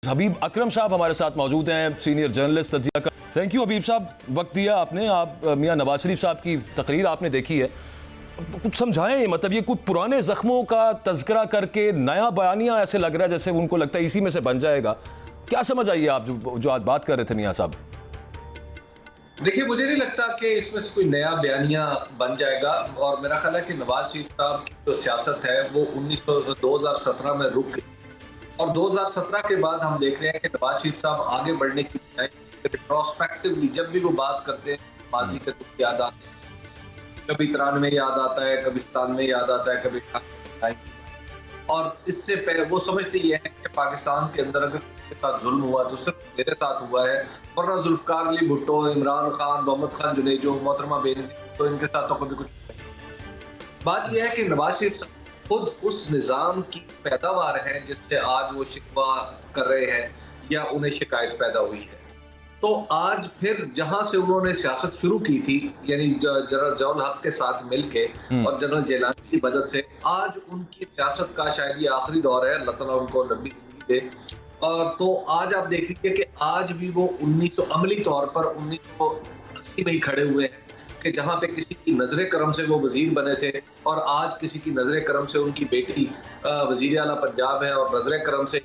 हबीब अकरम साहब हमारे साथ मौजूद हैं, सीनियर जर्नलिस्ट तजिया का। थैंक यू हबीब साहब, वक्त दिया आपने। आप मियां नवाज शरीफ साहब की तकरीर आपने देखी है, कुछ समझाएं। मतलब ये कुछ पुराने जख्मों का तज़किरा करके नया बयानिया ऐसे लग रहा है जैसे उनको लगता है इसी में से बन जाएगा। क्या समझ आइए आप जो आज बात कर रहे थे मियां साहब? देखिए, मुझे नहीं लगता कि इसमें से कोई नया बयानिया बन जाएगा, और मेरा ख्याल है कि नवाज शरीफ साहब की जो सियासत है वो 2017 में रुक गई, और 2017 के बाद हम देख रहे हैं कि नवाज शरीफ साहब आगे बढ़ने की बजाय रिट्रोस्पेक्टिवली जब भी वो बात करते हैं माजी के दुख याद आते हैं, कभी 93 याद आता है, कभी 97 याद आता है, कभी, और इससे वो समझते ये है कि पाकिस्तान के अंदर अगर किसी के साथ जुल्म हुआ तो सिर्फ मेरे साथ हुआ है, वरना जुल्फकार अली भुट्टो, इमरान खान, मोहम्मद खान जुनेजो, मोहतरमा बेनज़ीर, तो इनके साथ तो कभी कुछ नहीं। बात यह है कि नवाज शरीफ साहब खुद उस निज़ाम की पैदावार है जिससे आज वो शिकवा कर रहे हैं या उन्हें शिकायत पैदा हुई है। तो आज फिर जहां से उन्होंने सियासत शुरू की थी, यानी जनरल ज़ियाउल हक के साथ मिलके और जनरल जिलानी की मदद से, आज उनकी सियासत का शायद ये आखिरी दौर है, अल्लाह ताला उनको लंबी जिंदगी दे। और तो आज आप देख लीजिए कि आज भी वो 1900 अमली तौर पर 1980 में ही खड़े हुए हैं कि जहां पे किसी की नजर करम से वो वजीर बने थे, और आज किसी की नजर करम से उनकी बेटी वजीर आला पंजाब है, और नजर करम से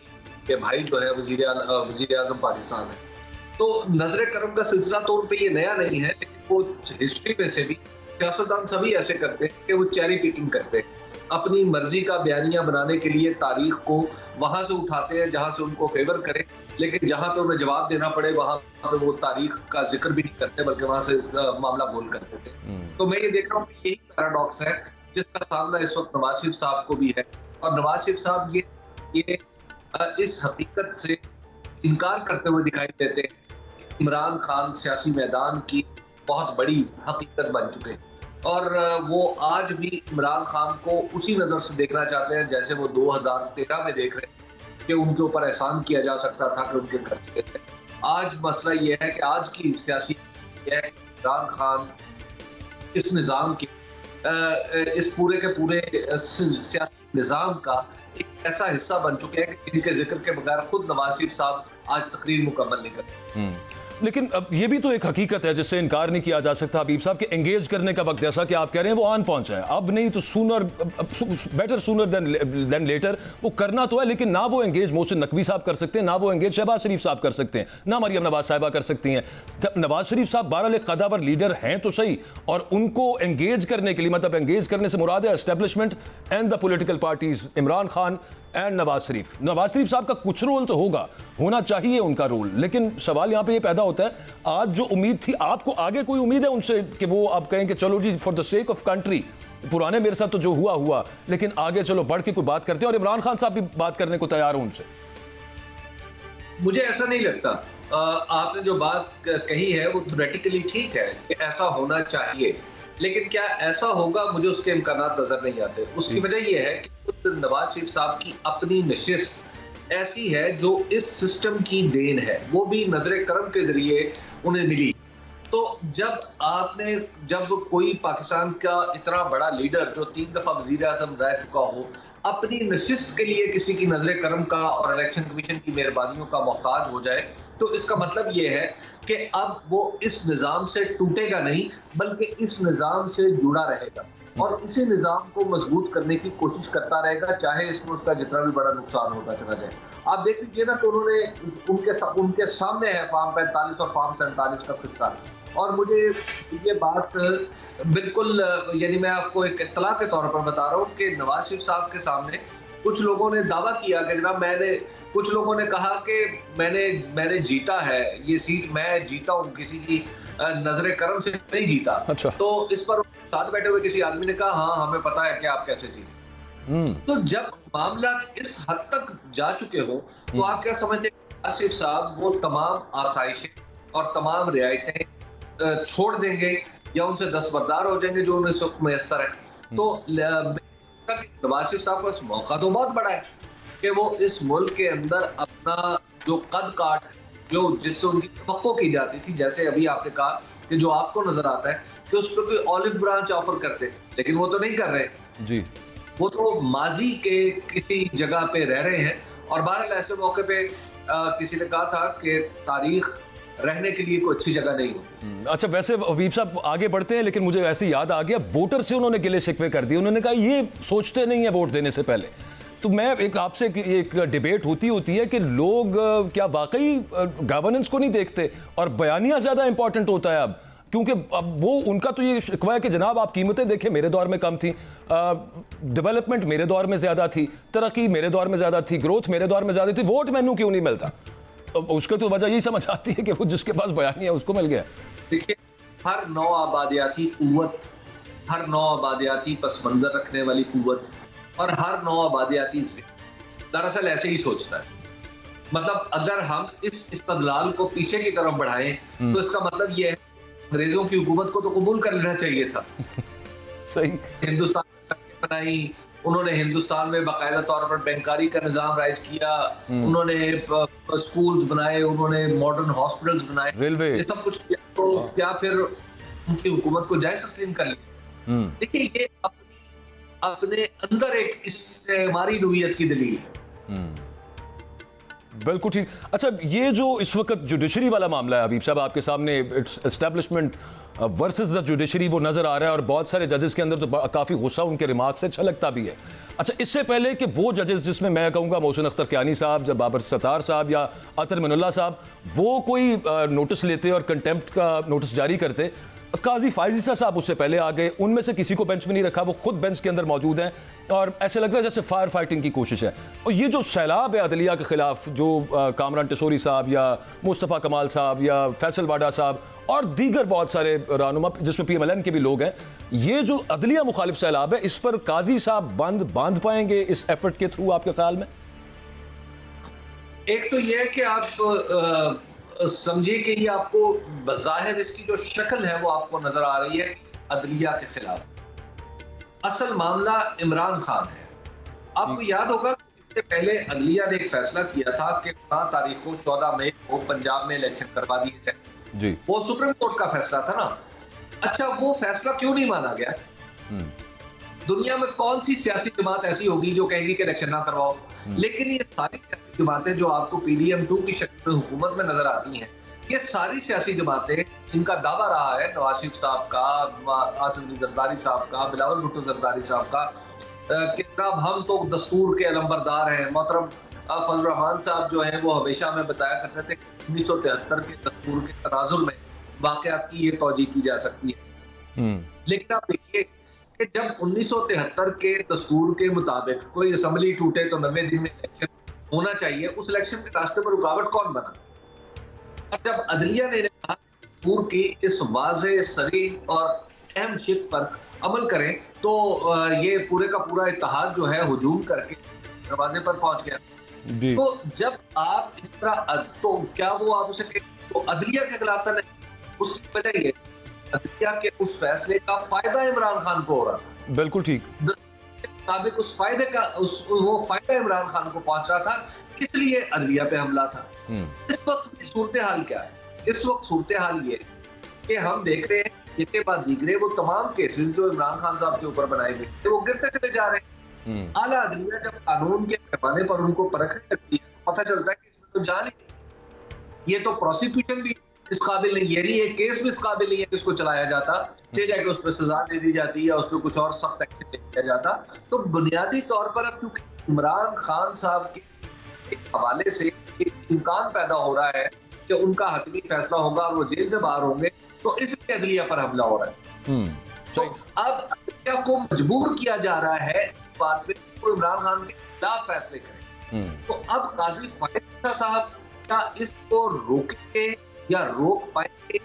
के भाई जो है वजीर आजम पाकिस्तान है। तो नजर करम का सिलसिला तो उन पे ये नया नहीं है, लेकिन वो हिस्ट्री में से भी सियासतदान सभी ऐसे करते हैं कि वो चेरी पिकिंग करते हैं, अपनी मर्जी का बयानिया बनाने के लिए तारीख को वहां से उठाते हैं जहां से उनको फेवर करे, लेकिन जहां पे उन्हें जवाब देना पड़े वहां पे वो तारीख का जिक्र भी नहीं करते, बल्कि वहां से मामला गोल कर देते हैं। तो मैं ये देख रहा हूँ कि यही पैराडॉक्स है जिसका सामना इस वक्त नवाज शरीफ साहब को भी है, और नवाज शरीफ साहब ये इस हकीकत से इनकार करते हुए दिखाई देते हैं कि इमरान खान सियासी मैदान की बहुत बड़ी हकीकत बन चुके हैं, और वो आज भी इमरान खान को उसी नज़र से देखना चाहते हैं जैसे वो 2013 में देख रहे हैं कि उनके ऊपर एहसान किया जा सकता था कि उनके घर चले थे। आज मसला ये है कि आज की सियासी इमरान खान इस निज़ाम के इस पूरे के पूरे सियासी निज़ाम का एक ऐसा हिस्सा बन चुके हैं कि इनके जिक्र के बगैर खुद नवाज शरीफ साहब आज तकरीर मुकम्मल नहीं करते। लेकिन अब ये भी तो एक हकीकत है जिससे इनकार नहीं किया जा सकता हबीब साहब कि एंगेज करने का वक्त जैसा कि आप कह रहे हैं वो आन पहुंचा है, अब नहीं तो बेटर सूनर देन लेटर वो करना तो है, लेकिन ना वो एंगेज मोहसिन नकवी साहब कर सकते हैं, ना वो एंगेज शहबाज शरीफ साहब कर सकते हैं, ना मरियम नवाज साहिबा कर सकती हैं। नवाज शरीफ साहब बहरहाल एक कदावर लीडर हैं तो सही, और उनको एंगेज करने के लिए, मतलब एंगेज करने से मुराद है establishment and the political parties, Imran Khan and Nawaz Sharif साहब का कुछ रोल तो होना चाहिए उनका रोल, लेकिन सवाल यहाँ पे ये पैदा होता है, आज जो उम्मीद थी आपको, आगे कोई उम्मीद है उनसे कि वो आप कहें कि चलो जी for the sake of country, पुराने मेरे साथ तो जो हुआ, लेकिन आगे चलो बढ़ के कोई बात करते हैं, और इमरान खान साहब भी बात करने को तैयार हो उनसे? मुझे ऐसा नहीं लगता। आपने जो बात कही है वो थ्योरेटिकली ठीक है कि ऐसा होना चाहिए, लेकिन क्या ऐसा होगा, मुझे उसके इम्कानात नजर नहीं आते। उसकी वजह यह है कि नवाज शरीफ साहब की अपनी नशिस्त ऐसी है जो इस सिस्टम की देन है, वो भी नजर करम के जरिए उन्हें मिली। तो जब कोई पाकिस्तान का इतना बड़ा लीडर जो 3 दफा वजीर आज़म रह चुका हो, अपनी नशिस्त के लिए किसी की नजर करम का और इलेक्शन कमीशन की मेहरबानियों का मोहताज हो जाए, तो इसका मतलब ये है कि अब वो इस निज़ाम से टूटेगा नहीं, बल्कि इस निज़ाम से जुड़ा रहेगा और इसी निज़ाम को मजबूत करने की कोशिश करता रहेगा, चाहे इसमें उसका जितना भी बड़ा नुकसान होता चला जाए। आप देख लीजिए ना कि उन्होंने उनके सामने है फार्म 45 और फार्म 47 का किस्सा, और मुझे ये बात बिल्कुल, यानी मैं आपको एक इत्तला के तौर पर बता रहा हूँ कि नवाज शरीफ साहब के सामने कुछ लोगों ने दावा किया कि जनाब कुछ लोगों ने कहा कि मैंने जीता है ये सीट, मैं जीता हूँ, किसी की नजर करम से नहीं जीता। अच्छा। तो इस पर साथ बैठे हुए किसी आदमी ने कहा हाँ हमें पता है कि आप कैसे जीते। तो जब मामला इस हद तक जा चुके हो तो आप क्या समझते हैं नवाज शरीफ साहब वो तमाम आसाइशें और तमाम रियायतें छोड़ देंगे या उनसे दस्तबरदार हो जाएंगे जो उन्हें इस वक्त मैसर है? तो नवाज शरीफ साहब का इस मौका तो बहुत बड़ा है कि वो इस मुल्क के अंदर अपना जो कद काट जिससे उनकी तवक्को की जाती थी, जैसे अभी आपने कहा कि जो आपको नजर आता है कि उस पर कोई ऑलिव ब्रांच ऑफर करते, लेकिन वो तो नहीं कर रहे जी, वो तो माजी के किसी जगह पे रह रहे हैं और बहरहाल ऐसे मौके पे किसी ने कहा था कि तारीख रहने के लिए कोई अच्छी जगह नहीं होती। अच्छा, वैसे हबीब साहब आगे बढ़ते हैं, लेकिन मुझे ऐसे याद आ गया, वोटर से उन्होंने गिले शिकवे कर दिए। उन्होंने कहा ये सोचते नहीं है वोट देने से पहले। तो मैं एक आपसे एक डिबेट होती है कि लोग क्या वाकई गवर्नेंस को नहीं देखते और बयानिया ज़्यादा इंपॉर्टेंट होता है अब, क्योंकि अब वो उनका तो ये शिकवा है कि जनाब आप कीमतें देखें, मेरे दौर में कम थी, डेवलपमेंट मेरे दौर में ज़्यादा थी, तरक्की मेरे दौर में ज़्यादा थी, ग्रोथ मेरे दौर में ज़्यादा थी, वोट मैनू क्यों नहीं मिलता? उसका तो वजह यही समझ आती है कि वो जिसके पास बयानिया उसको मिल गया। देखिए, हर नौ आबादियाती कुव्वत, हर नौ आबादियाती पस मंजर रखने वाली कुव्वत और हर नौ आबादियाती दरअसल ऐसे ही सोचता है। मतलब अगर हम इस इस्तदलाल को पीछे की तरफ बढ़ाएं तो इसका मतलब ये है अंग्रेजों की हुकूमत को तो कबूल कर लेना चाहिए था। सही। हिंदुस्तान में सड़कें बनाई, उन्होंने हिंदुस्तान में बाकायदा तौर पर बैंकारी का निजाम राइज किया, उन्होंने स्कूल्स बनाए, उन्होंने मॉडर्न हॉस्पिटल्स बनाए, रेलवे, ये सब कुछ किया। तो क्या फिर उनकी हुकूमत को जायज तस्लीम कर लिया? देखिए, ये अपने अंदर एक इस्तेमारी नौइयत की दलील है। बिल्कुल ठीक। अच्छा, ये जो इस वक्त जुडिशरी वाला मामला है हबीब साहब आपके सामने, एस्टैब्लिशमेंट वर्सेस द जुडिशरी, वो नज़र आ रहा है और बहुत सारे जजेस के अंदर तो काफ़ी गुस्सा उनके रिमार्क से छलकता भी है। अच्छा, इससे पहले कि वो जजेस जिसमें मैं कहूँगा मोहसिन अख्तर कियानी साहब, जब बाबर सत्तार साहब या अतर मिनुल्लाह साहब, वो कोई नोटिस लेते और कंटेम्प्ट का नोटिस जारी करते, काजी फायज ईसा साहब उससे पहले आ गए, उनमें से किसी को बेंच में नहीं रखा, वो खुद बेंच के अंदर मौजूद हैं और ऐसे लग रहा है जैसे फायर फाइटिंग की कोशिश है। और ये जो सैलाब है अदलिया के खिलाफ, जो कामरान टिसोरी साहब या मुस्तफ़ा कमाल साहब या फैसल वाडा साहब और दीगर बहुत सारे रहनुमा जिसमें PMLN के भी लोग हैं, ये जो अदलिया मुखालिफ सैलाब है, इस पर काजी साहब बांध पाएंगे इस एफर्ट के थ्रू, आपके ख्याल में? एक तो यह है कि आप समझिए कि ये आपको बज़ाहिर इसकी जो शक्ल है वो आपको नजर आ रही है अदलिया के खिलाफ। असल मामला इमरान खान है। आपको याद होगा इससे पहले अदलिया ने एक फैसला किया था कि 5 तारीख को 14 मई को पंजाब में इलेक्शन करवा दिए जाए जी। वो सुप्रीम कोर्ट का फैसला था ना। अच्छा, वो फैसला क्यों नहीं माना गया? दुनिया में कौन सी सियासी जमात ऐसी होगी जो कहेगी कि इलेक्शन ना करवाओ? लेकिन ये सारी सियासी जमातें जो आपको PDM2 की शक्ल में हुकूमत में नजर आती हैं, ये सारी सियासी जमातें, इनका दावा रहा है नवाज शरीफ साहब का, आसिफ अली जरदारी साहब का, बिलावल भुट्टो जरदारी साहब का, कि जनाब हम तो दस्तूर के अलंबरदार हैं। मोहतरम फजल रहमान साहब जो है वो हमेशा में बताया करते थे 1973 के दस्तूर के तनाजुर में वाकयात की ये तौजीह की जा सकती है। लेकिन आप देखिए कि जब 1973 के दस्तूर के मुताबिक कोई असेंबली टूटे तो 90 दिन में इलेक्शन होना चाहिए, उस इलेक्शन के रास्ते पर रुकावट कौन बना? और जब अदलिया ने कहा दस्तूर की इस वाज़ेह, सरीह और अहम शिक पर अमल करें, तो ये पूरे का पूरा इत्तेहाद जो है हुजूम करके दरवाजे पर पहुंच गया। तो जब आप इस तरह, तो क्या वो आप उसे तो अदलिया के खिलाफ नहीं, उसकी वजह ये अदलिया के उस फैसले का फायदा इमरान खान को हो रहा था। बिल्कुल ठीक। मुताबिक उस फायदे का वो फायदा इमरान खान को पहुंच रहा था, इसलिए अदलिया पे हमला था। इस वक्त सूरत हाल क्या है? इस वक्त सूरत हाल ये कि हम देख रहे हैं एक के बाद दीगरे वो तमाम केसेस जो इमरान खान साहब के ऊपर बनाए गए वो गिरते चले जा रहे हैं। आला अदलिया जब कानून के पैमाने पर उनको परखने लगती है, पता चलता है कि इसमें तो जान ही नहीं, ये तो प्रोसिक्यूशन भी इस काबिल नहीं, ये नहीं, एक केस भी इस काबिल नहीं है कि इसको चलाया जाता, ले जाके उस पर सजा दे दी जाती या उस पर कुछ और सख्त एक्शन ले लिया जाता। तो बुनियादी तौर पर अब चूंकि इमरान खान साहब के हवाले से एक इम्कान पैदा हो रहा है कि उनका हतमी फैसला होगा और वो जेल से बाहर होंगे, तो इसलिए अदलिया पर हमला हो रहा है। तो अब अदलिया को मजबूर किया जा रहा है इस बात में वो इमरान खान के खिलाफ फैसले करें। तो अब काजी फायज ईसा साहब क्या इसको रोकेंगे या रोक पाएंगे?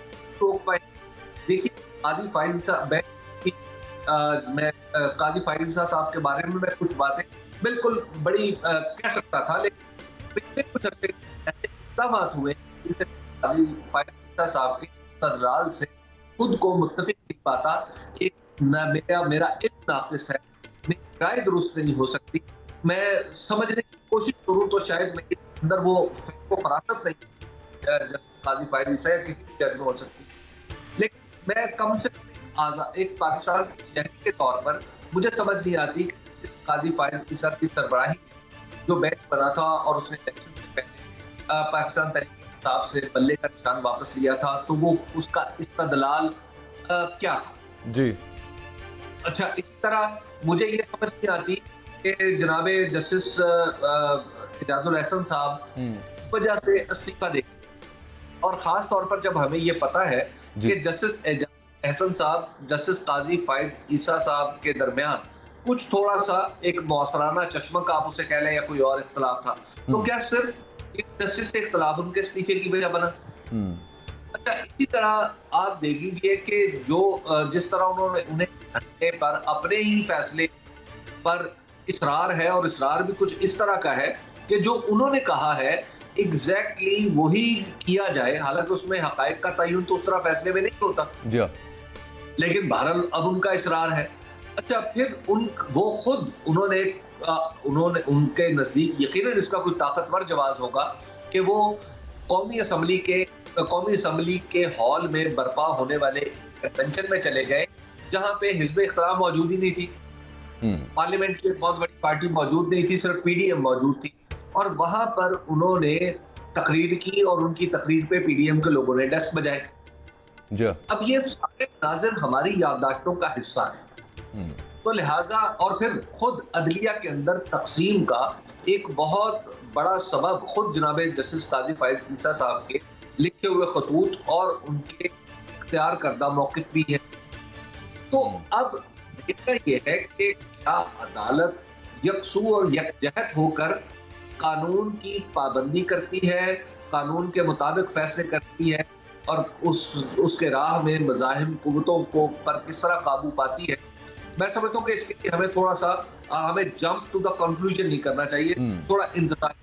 देखिए, काजी फायज ईसा, मैं काजी फायज ईसा साहब के बारे में मैं कुछ बातें बिल्कुल बड़ी कह सकता था, लेकिन पिछले कुछ अर्से ऐसे इक़दामात हुए जिनसे काजी फायज ईसा साहब के इस्तदलाल से खुद को मुत्तफिक नहीं पाता। एक मेरा इल्म नाक़िस है, मेरी राय दुरुस्त नहीं हो सकती, मैं समझने की कोशिश करूँ तो शायद मेरे अंदर वो फरासत नहीं जस्टिस काजी फायज ईसा या किसी भी जज में हो सकती, लेकिन मैं कम से कम एक पाकिस्तान के शहरी के तौर पर मुझे समझ नहीं आती कि काजी फायज ईसा की सरबराही जो बेंच बना था और उसने इलेक्शन से पहले पाकिस्तान तहरीक इंसाफ से बल्ले का निशान वापस लिया था, तो वो उसका इस्तदलाल क्या था? जी। अच्छा, इसी तरह मुझे ये समझ नहीं आती कि जनाबे जस्टिस इजाजुल एहसन साहब वजह से इस्तीफा दे, और खास तौर पर जब हमें ये पता है कि जस्टिस एहसन साहब जस्टिस काजी फाइज ईसा साहब के दरमियान कुछ थोड़ा सा एक मौसराना चश्मक आप उसे कह लें या कोई और इख्तलाफ था, तो क्या सिर्फ एक जस्टिस से इख्तलाफ उनके इस्तीफे की वजह बना? अच्छा, इसी तरह आप देख लीजिए कि जो जिस तरह उन्होंने उन्हें घंटे पर अपने ही फैसले पर इसरार है, और इसरार भी कुछ इस तरह का है कि जो उन्होंने कहा है एग्जैक्टली वही किया जाए, हालांकि उसमें हकायक का तयन तो उस तरह फैसले में नहीं होता, लेकिन बहरहाल अब उनका इसरार है। अच्छा, फिर वो खुद उन्होंने उनके नजदीक यकीनन इसका कोई ताकतवर जवाब होगा कि वो कौमी असम्बली के हॉल में बर्पा होने वाले कन्वेंशन में चले गए जहां पे हिज़्ब इख्तिलाफ मौजूद ही नहीं थी, पार्लियामेंट की बहुत बड़ी पार्टी मौजूद नहीं थी, सिर्फ पीडीएम मौजूद थी, और वहां पर उन्होंने तकरीर की और उनकी तकरीर पे पीडीएम के लोगों ने डेस्क बजाए। अब ये सारे मनाज़िर हमारी याददाश्तों का हिस्सा है, तो लिहाजा और फिर खुद अदलिया के अंदर तकसीम का एक बहुत बड़ा सबब खुद जनाब जस्टिस काजी फाइज ईसा साहब के लिखे हुए खतूत और उनके इख्तियार करदा मौक़िफ़ भी है। तो अब देखना यह है कि क्या अदालत यकसू और यकजहत होकर कानून की पाबंदी करती है, कानून के मुताबिक फैसले करती है, और उसके राह में मज़ाहिम कुव्वतों को पर किस तरह काबू पाती है। मैं समझता हूँ कि इसके लिए हमें थोड़ा सा हमें जंप टू द कंक्लूजन नहीं करना चाहिए, थोड़ा इंतजार